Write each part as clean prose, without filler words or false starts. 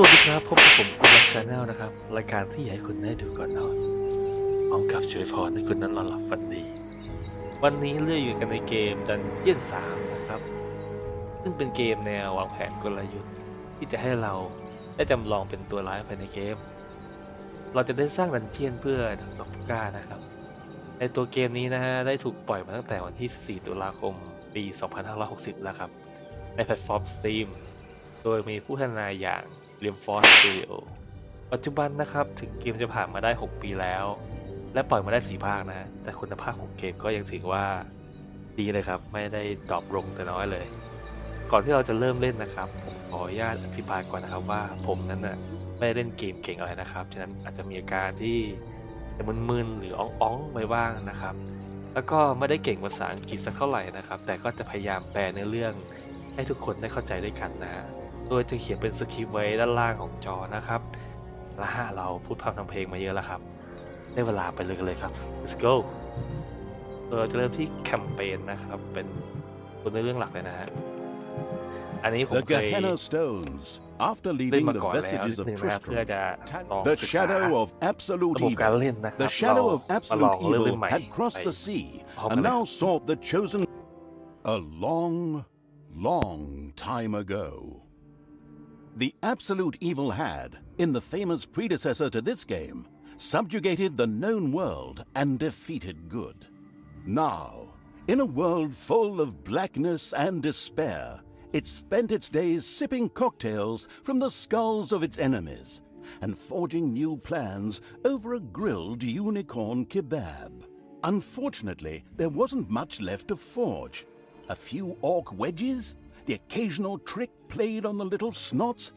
วัสดีครับพบกับผมกุลักชาแนลนะครับรายการที่อยากให้คุณได้ดูก่อนนอนพร้อมกับช่วยพรให้คุณนั้นนอนหลับฝันดีวันนี้เลือกอยู่กันในเกมดันเจี้ยน3นะครับซึ่งเป็นเกมแนววางแผนกลยุทธ์ที่จะให้เราได้จำลองเป็นตัวร้ายภายในเกมเราจะได้สร้างดันเจี้ยนเพื่อดักตบกล้านะครับในตัวเกมนี้นะฮะได้ถูกปล่อยมาตั้งแต่วันที่4ตุลาคมปี 2560 แล้วครับในแพลตฟอร์ม Steam โดยมีผู้พัฒนาอย่างเรียมฟอร์สสตูดิโอปัจจุบันนะครับถึงเกมจะผ่านมาได้6ปีแล้วและปล่อยมาได้4ภาคนะแต่คุณภาพของเกมก็ยังถือว่าดีเลยครับไม่ได้ดรอปลงแต่น้อยเลยก่อนที่เราจะเริ่มเล่นนะครับผมขออนุญาตอธิบายก่อนนะครับว่าผมนั้นน่ะไม่ได้เล่นเกมเก่งอะไรนะครับฉะนั้นอาจจะมีอาการที่จะมึนๆหรืออ้องๆไปบ้างนะครับแล้วก็ไม่ได้เก่งภาษาอังกฤษสักเท่าไหร่นะครับแต่ก็จะพยายามแปลในเรื่องให้ทุกคนได้เข้าใจด้วยกันนะโดยจะเขียนเป็นสคริปต์ไว้ด้านล่างของจอนะครับและเราพูดพร่ำทำเพลงมาเยอะแล้วครับได้เวลาไปเลยครับ let's go เราจะเริ่มที่แคมเปญนะครับเป็นตัวในเรื่องหลักเลยนะฮะอันนี้ผมเคยเล่นมาก่อนแล้วนิดนึงนะครับเพื่อจะลองศึกษาระบบการเล่นนะครับเรามาลองเรื่องใหม่A long, long time ago, the absolute evil had, in the famous predecessor to this game, subjugated the known world and defeated good. Now, in a world full of blackness and despair, it spent its days sipping cocktails from the skulls of its enemies and forging new plans over a grilled unicorn kebab. Unfortunately, there wasn't much left to forge. A few orc wedges, the occasional trick played on the little snots.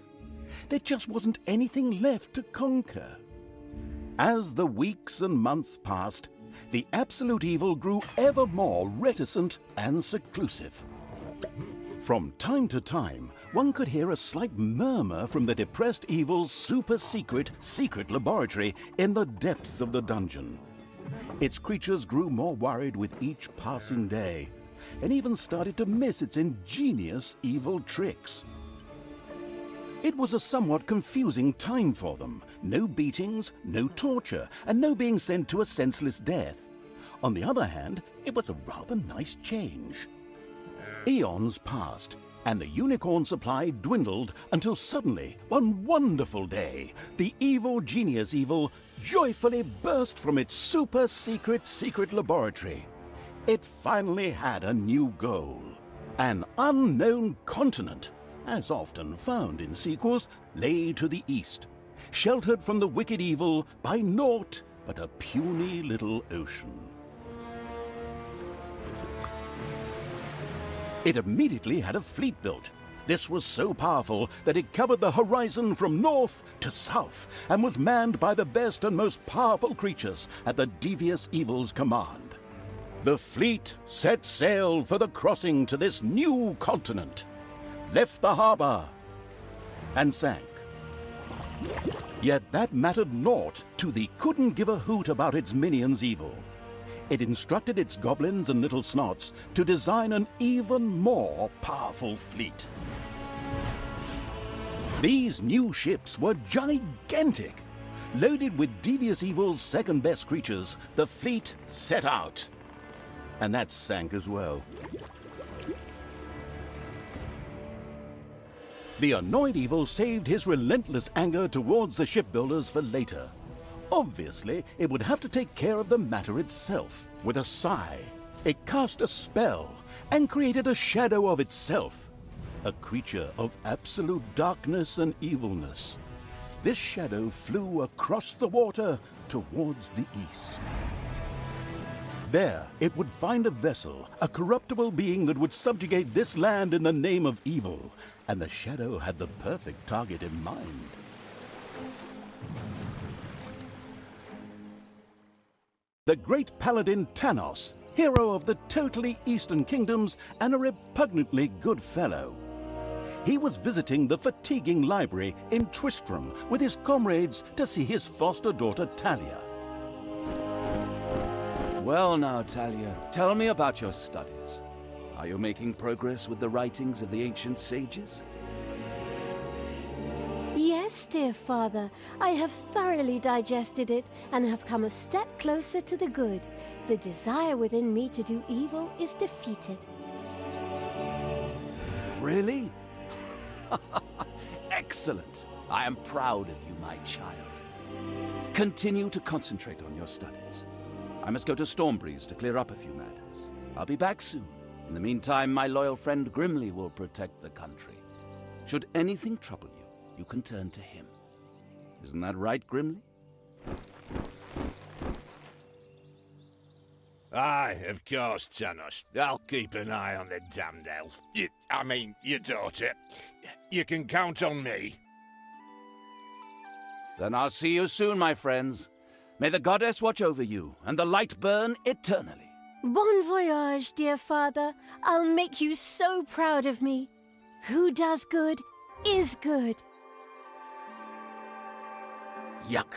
There just wasn't anything left to conquer. As the weeks and months passed, the absolute evil grew ever more reticent and seclusive. From time to time, one could hear a slight murmur from the depressed evil's super-secret laboratory in the depths of the dungeon. Its creatures grew more worried with each passing day, and even started to miss its ingenious evil tricks. It was a somewhat confusing time for them. No beatings, no torture, and no being sent to a senseless death. On the other hand, it was a rather nice change. Eons passed, and the unicorn supply dwindled until suddenly, one wonderful day, the evil genius evil joyfully burst from its super-secret laboratory. It finally had a new goal. An unknown continent, as often found in sequels, lay to the east, sheltered from the wicked evil by naught but a puny little ocean. It immediately had a fleet built. This was so powerful that it covered the horizon from north to south and was manned by the best and most powerful creatures at the devious evil's command. The fleet set sail for the crossing to this new continent, left the harbor, and sank. Yet that mattered naught to the couldn't give a hoot about its minions' evil. It instructed its goblins and little snots to design an even more powerful fleet. These new ships were gigantic. Loaded with devious evil's second-best creatures, the fleet set out. And that sank as well. The annoyed evil saved his relentless anger towards the shipbuilders for later. Obviously, it would have to take care of the matter itself. With a sigh, it cast a spell and created a shadow of itself, a creature of absolute darkness and evilness. This shadow flew across the water towards the east. There, it would find a vessel, a corruptible being that would subjugate this land in the name of evil, and the shadow had the perfect target in mind. The great paladin Tanos, hero of the totally eastern kingdoms and a repugnantly good fellow. He was visiting the fatiguing library in Twistram with his comrades to see his foster daughter Talia. Well now, Talia, tell me about your studies. Are you making progress with the writings of the ancient sages? Yes, dear father. I have thoroughly digested it and have come a step closer to the good. The desire within me to do evil is defeated. Really? Excellent. I am proud of you, my child. Continue to concentrate on your studies. I must go to Stormbreeze to clear up a few matters. I'll be back soon. In the meantime, my loyal friend Grimly will protect the country. Should anything trouble you, you can turn to him. Isn't that right, Grimly? Aye, of course, Janos. I'll keep an eye on the damned elf. Your daughter. You can count on me. Then I'll see you soon, my friends. May the goddess watch over you, and the light burn eternally. Bon voyage, dear father. I'll make you so proud of me. Who does good is good. Yuck.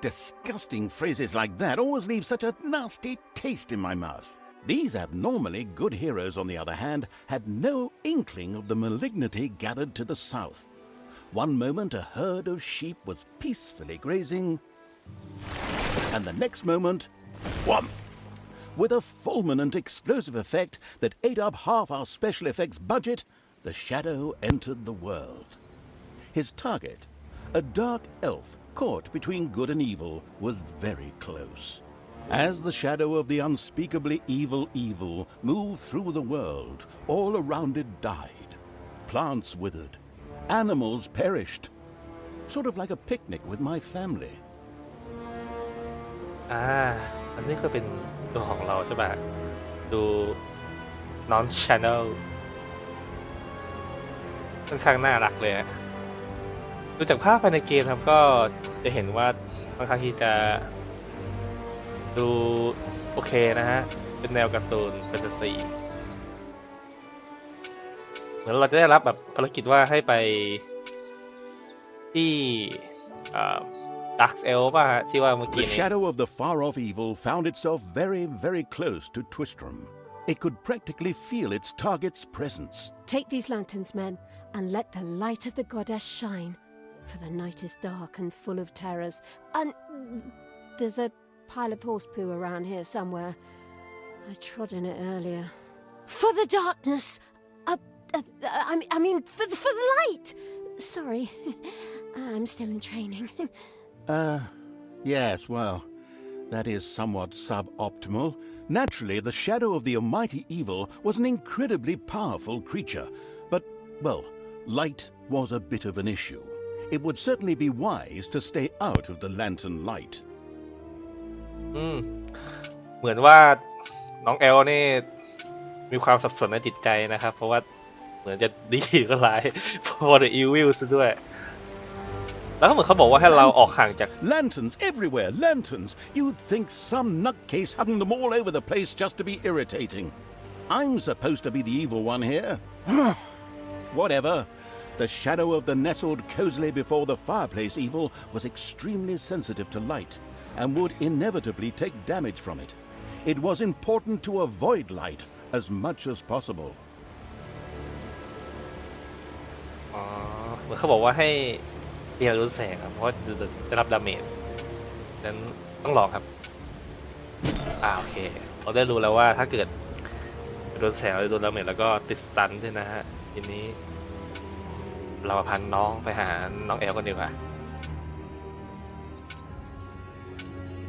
Disgusting phrases like that always leave such a nasty taste in my mouth. These abnormally good heroes, on the other hand, had no inkling of the malignity gathered to the south. One moment a herd of sheep was peacefully grazing, and the next moment, whomp! With a fulminant explosive effect that ate up half our special effects budget, the shadow entered the world. His target, a dark elf caught between good and evil, was very close. As the shadow of the unspeakably evil moved through the world, all around it died. Plants withered. Animals perished. Sort of like a picnic with my family. อันนี้ก็เป็นตัวของเราใช่ปะดูน้อง Channel ค่อนข้างน่ารักเลยฮะดูจากภาพภายในเกมครับก็จะเห็นว่าค่อนข้างที่จะดูโอเคนะฮะเป็นแนวการ์ตูนแฟนตาซีเหมือนเราจะได้รับแบบภารกิจว่าให้ไปที่ดักเอลป่ะฮะที่ว่าเมื่อกี้ The นี้ shadow of the far-off evil found itself very, very close to Twistram. It could practically feel its target's presence. Take these lanterns, men, and let the light of the goddess shine. For the night is dark and full of terrors. And there's a pile of horse poo around here somewhere. I trod in it earlier. For the darkness! I mean, for the light! Sorry. I'm still in training. Yes, well, that is somewhat suboptimal. Naturally, the shadow of the almighty evil was an incredibly powerful creature. But, well, light was a bit of an issue. It would certainly be wise to stay out of the lantern light. เหมือนว่าน้องแอลนี่มีความสับสนในจิตใจนะครับเพราะว่าเหมือนจะดีก็ร้ายเพราะว่า The Evil ซะด้วยแล้วก็เหมือนเขาบอกว่าให้เราออกห่างจาก Lanterns everywhere, lanterns. You'd think some nutcase hung them all over the place just to be irritating. I'm supposed to be the evil one here. Whatever. The shadow of the nestled cozily before the fireplace evil was extremely sensitive to light and would inevitably take damage from it. It was important to avoid light as much as possible. เหมือนเขาบอกว่าให้เรียนรู้แสงครับเพราะว่าจะรับดาเมจนั้นต้องลองครับโอเคเราได้รู้แล้วว่าถ้าเกิดโดนแสงหรือโดนดาเมจแล้วก็ติดสตันด้วยนะฮะทีนี้เราพันน้องไปหาน้องแอลกันดีกว่า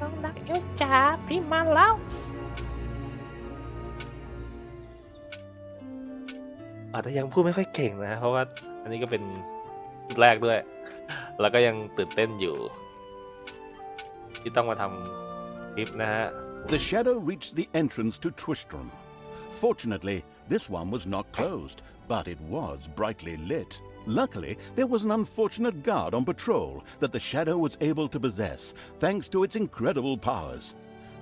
น้องนักเอลจ๋าพี่มาแล้วแต่ยังพูดไม่ค่อยเก่งนะเพราะว่าอันนี้ก็เป็นจุดแรกด้วยแล้วก็ยังตื่นเต้นอยู่ที่ต้องมาทำคลิปนะฮะ The shadow reached the entrance to Twistram. Fortunately, this one was not closed, but it was brightly lit. Luckily, there was an unfortunate guard on patrol that the shadow was able to possess, thanks to its incredible powers.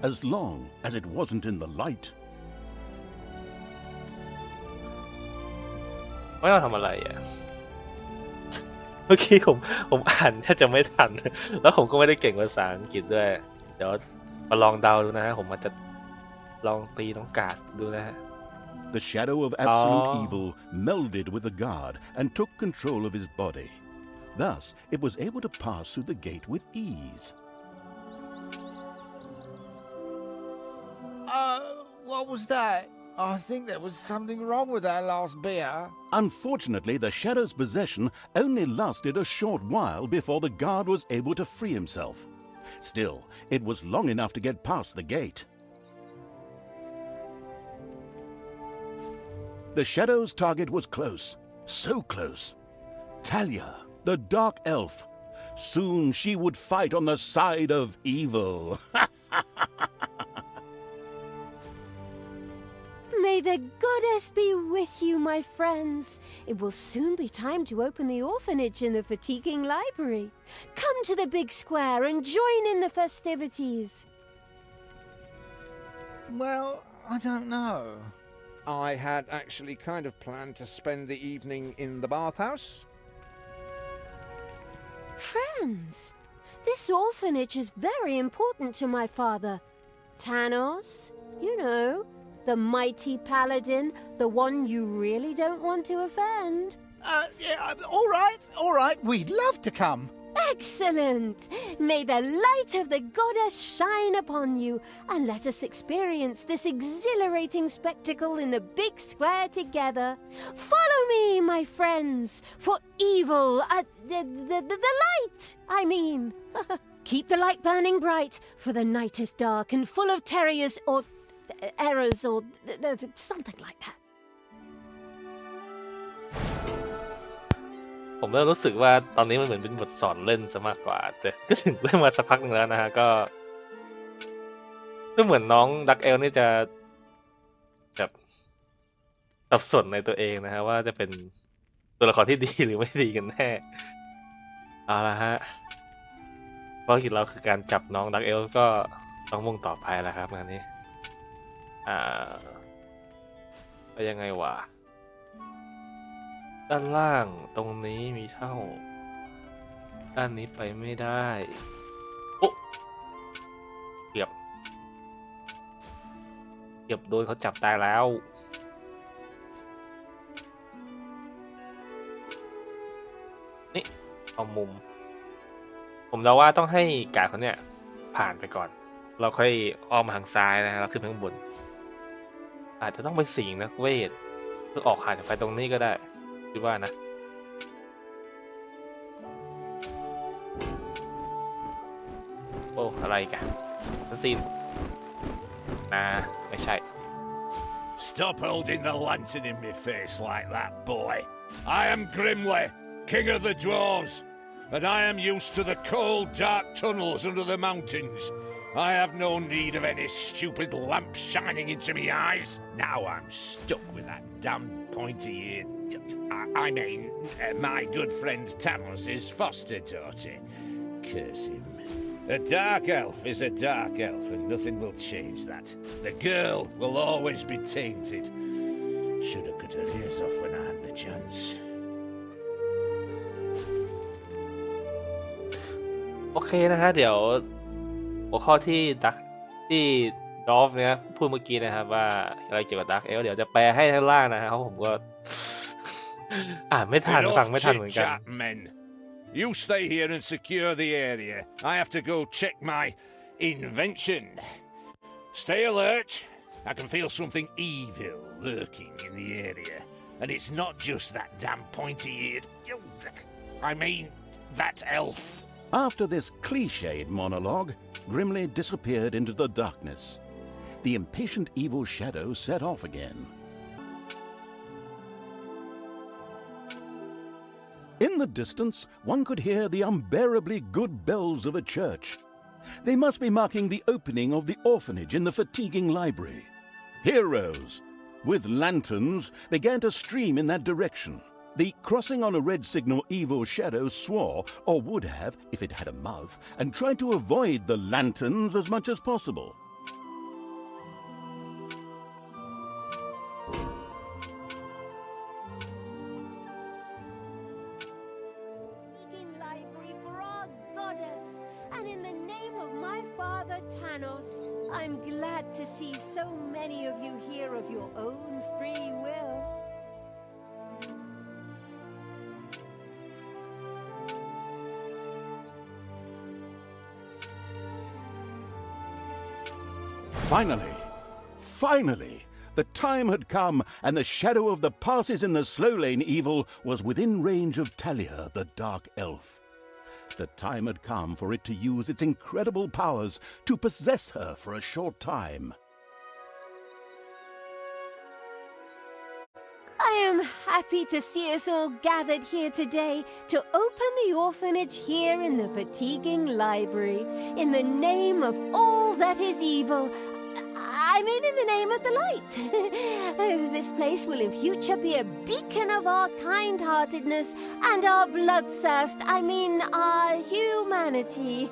As long as it wasn't in the light. ไม่ต้องทำอะไรเมื่อกี้ผมอ่านแทบจะไม่ทันแล้วผมก็ไม่ได้เก่งภาษาอังกฤษด้วยเดี๋ยวมาลองเดาดูนะฮะผมอาจจะลองตีน้องกาดดูนะฮะ The shadow of absolute evil melded with the guard and took control of his body. Thus, it was able to pass through the gate with ease. What was that? I think there was something wrong with that last beer. Unfortunately, the shadow's possession only lasted a short while before the guard was able to free himself. Still, it was long enough to get past the gate. The shadow's target was close, so close. Talia, the dark elf. Soon she would fight on the side of evil. May the goddess be with you, my friends. It will soon be time to open the orphanage in the fatiguing library. Come to the big square and join in the festivities. Well, I don't know. I had actually kind of planned to spend the evening in the bathhouse. Friends, this orphanage is very important to my father. Tanos, you know, the mighty paladin, the one you really don't want to offend. Yeah, all right, we'd love to come. Excellent! May the light of the goddess shine upon you, and let us experience this exhilarating spectacle in the big square together. Follow me, my friends, for evil, the light, I mean. Keep the light burning bright, for the night is dark and full of terrors or errors or something like that. ผมเริ่มรู้สึกว่าตอนนี้มันเหมือนเป็นบทสอนเล่นซะมากกว่าแต่ก็ถึงเล่นมาสักพักหนึ่งแล้วนะฮะก็เหมือนน้องดักเอลนี่จะแบบสับสนในตัวเองนะฮะว่าจะเป็นตัวละครที่ดีหรือไม่ดีกันแน่เอาละฮะภารกิจเราคือการจับน้องดักเอลก็ต้องมุ่งต่อไปแล้วครับงานนี้ไปยังไงวะด้านล่างตรงนี้มีช่องด้านนี้ไปไม่ได้โอ้เกือบโดนเขาจับตายแล้วนี่เอามุมผมเดาว่าต้องให้กาดเขาเนี่ยผ่านไปก่อนเราค่อยอ้อมมาทางซ้ายนะฮะแล้วขึ้นไปข้างบนอาจจะต้องไปสิงนักเวทเพื่อออกหาจากไฟตรงนี้ก็ได้คิดว่านะโอ้อะไรกันนั่นสิไม่ใช่ Stop holding the lantern in my face like that, boy. I am Grimly, king of the dwarves, and I am used to the cold, dark tunnels under the mountains. I have no need of any stupid lamp shining into me eyes. Now I'm stuck with that damn pointy-eared... I mean, my good friend Tanos' foster daughter. Curse him. A dark elf is a dark elf, and nothing will change that. The girl will always be tainted. Should have cut her ears off when I had the chance. โอเคนะฮะเดี๋ยวหัวข้อที่ดอฟเนี่ยพูดเมื่อกี้นะครับว่าอะไรเกี่ยวกับดักเอลเดี๋ยวจะแปลให้ข้างล่างนะฮะเพราะผมก็อ่านไม่ทันฟังไม่ทันเหมือนกัน You stay here and secure the area. I have to go check my invention. Stay alert. I can feel something evil lurking in the area. And it's not just that damn pointy-eared... I mean, that elf. After this cliched monologue, Grimly disappeared into the darkness. The impatient evil shadow set off again. In the distance, one could hear the unbearably good bells of a church. They must be marking the opening of the orphanage in the fatiguing library. Heroes, with lanterns, began to stream in that direction. The crossing on a red signal evil shadow swore, or would have, if it had a mouth, and tried to avoid the lanterns as much as possible. Library for our goddess, and in the name of my father Tanos, I'm glad to see so many of you here of your own free will. Finally, the time had come, and the shadow of the passes in the slow lane evil was within range of Talia, the dark elf. The time had come for it to use its incredible powers to possess her for a short time. I am happy to see us all gathered here today to open the orphanage here in the fatiguing library, in the name of all that is evil. I mean, in the name of the light. This place will in future be a beacon of our kind-heartedness and our bloodthirst. I mean, our humanity.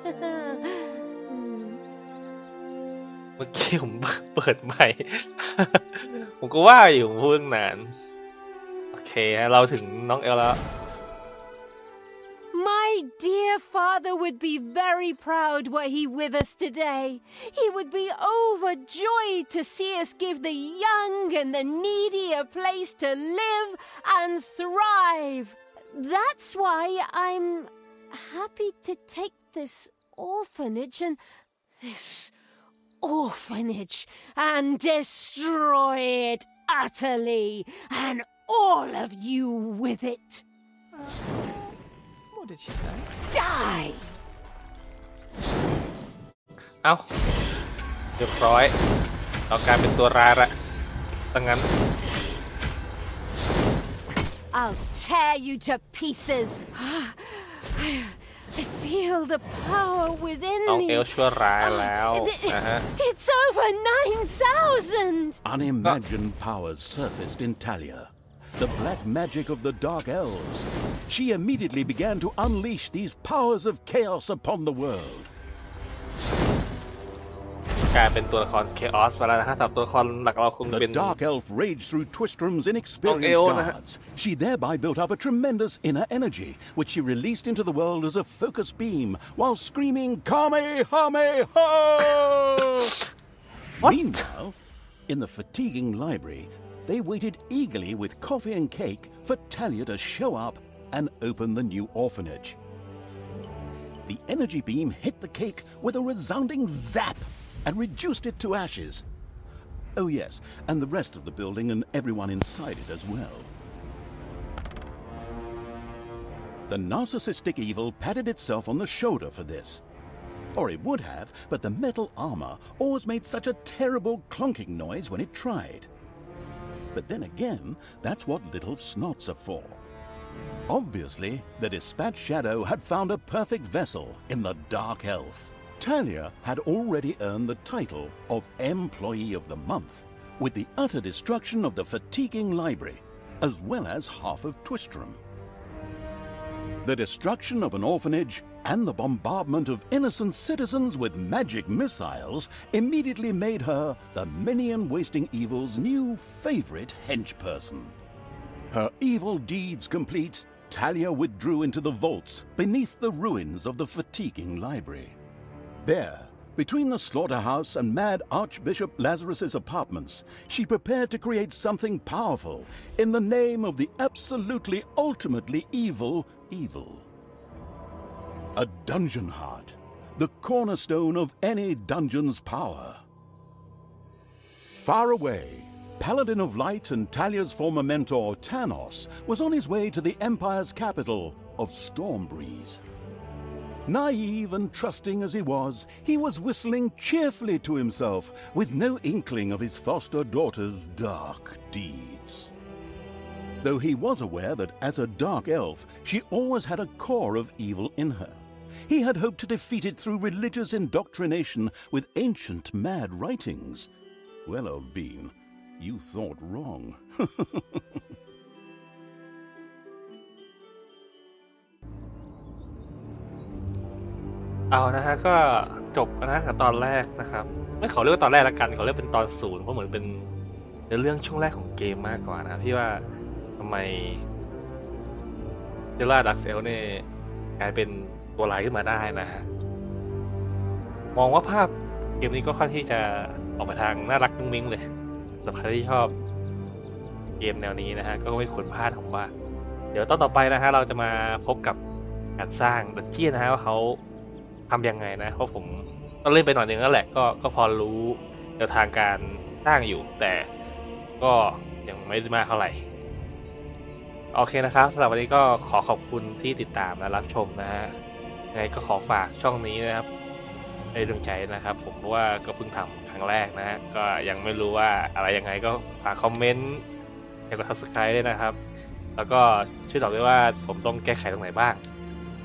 เมื่อกี้ผมเปิดใหม่ ผมก็ว่าอยู่ผมพูดนานโอเคเราถึงน้องเอลแล้ว My dear father would be very proud were he with us today. He would be overjoyed to see us give the young and the needy a place to live and thrive. That's why I'm happy to take this orphanage and destroy it utterly, and all of you with it. What did she say? Die! เอ้าเรียบร้อยเรากลายเป็นตัวร้ายละตั้งงั้น I'll tear you to pieces. I feel the power within น้อง me. เอลชั่วร้ายแล้วนะฮะ It's over 9,000. Unimagined powers surfaced in Talia. The black magic of the dark elves. She immediately began to unleash these powers of chaos upon the world. กลายเป็นตัวละคร Chaos ไปแล้วนะฮะสำหรับตัวละครหลักเราคงเป็น The dark elf raged through Twistrom's Eo, inexperienced nah. guards. She thereby built up a tremendous inner energy, which she released into the world as a focus beam, while screaming, Kamehameha! Meanwhile, in the fatiguing library, they waited eagerly with coffee and cake for Talia to show up and open the new orphanage. The energy beam hit the cake with a resounding zap and reduced it to ashes. Oh yes, and the rest of the building and everyone inside it as well. The narcissistic evil patted itself on the shoulder for this. Or it would have, but the metal armor always made such a terrible clonking noise when it tried. But then again, that's what little snots are for. Obviously, the dispatch shadow had found a perfect vessel in the Dark Elf. Talia had already earned the title of Employee of the Month, with the utter destruction of the fatiguing library, as well as half of Twistrom. The destruction of an orphanage and the bombardment of innocent citizens with magic missiles immediately made her the minion-wasting evil's new favorite henchperson. Her evil deeds complete, Talia withdrew into the vaults beneath the ruins of the fatiguing library. There, between the slaughterhouse and Mad Archbishop Lazarus's apartments, she prepared to create something powerful in the name of the absolutely ultimately evil. A dungeon heart, the cornerstone of any dungeon's power. Far away, Paladin of Light and Talia's former mentor, Tanos, was on his way to the Empire's capital of Stormbreeze. Naive and trusting as he was whistling cheerfully to himself, with no inkling of his foster daughter's dark deeds. Though he was aware that as a dark elf, she always had a core of evil in her. He had hoped to defeat it through religious indoctrination with ancient mad writings. Well, old bean, you thought wrong. เอานะฮะก็จบนะกับตอนแรกนะครับไม่ขอเรียกว่าตอนแรกละกันขอเรียกเป็นตอนศูนย์เพราะเหมือนเป็นเรื่องช่วงแรกของเกมมากกว่านะที่ว่าทำไมเจล่าดักเซลเนี่ยกลายเป็นตัวร้ายขึ้นมาได้นะฮะมองว่าภาพเกมนี้ก็ค่อนที่จะออกมาทางน่ารักมุ้งมิ้งเลยสำหรับใครที่ชอบเกมแนวนี้นะฮะก็ไม่ควรพลาดผมว่าเดี๋ยวตอนต่อไปนะฮะเราจะมาพบกับการสร้างดันเจี้ยนนะฮะว่าเขาทำยังไงนะเพราะผมก็เล่นไปหน่อยนึงแล้วแหละก็พอรู้ แนวทางการสร้างอยู่แต่ก็ยังไม่ได้มากเท่าไหร่โอเคนะครับสำหรับวันนี้ก็ขอขอบคุณที่ติดตามและรับชมนะฮะยังไงก็ขอฝากช่องนี้นะครับให้ดวงใจนะครับผมเพราะว่าก็เพิ่งทำครั้งแรกนะฮะก็ยังไม่รู้ว่าอะไรยังไงก็ฝากคอมเมนต์อยากกด subscribe ด้วยนะครับแล้วก็ช่วยตอบด้วยว่าผมต้องแก้ไขตรงไหนบ้าง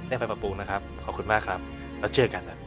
ได้ไปปรับปรุงนะครับขอบคุณมากครับแล้วเจอกันนะ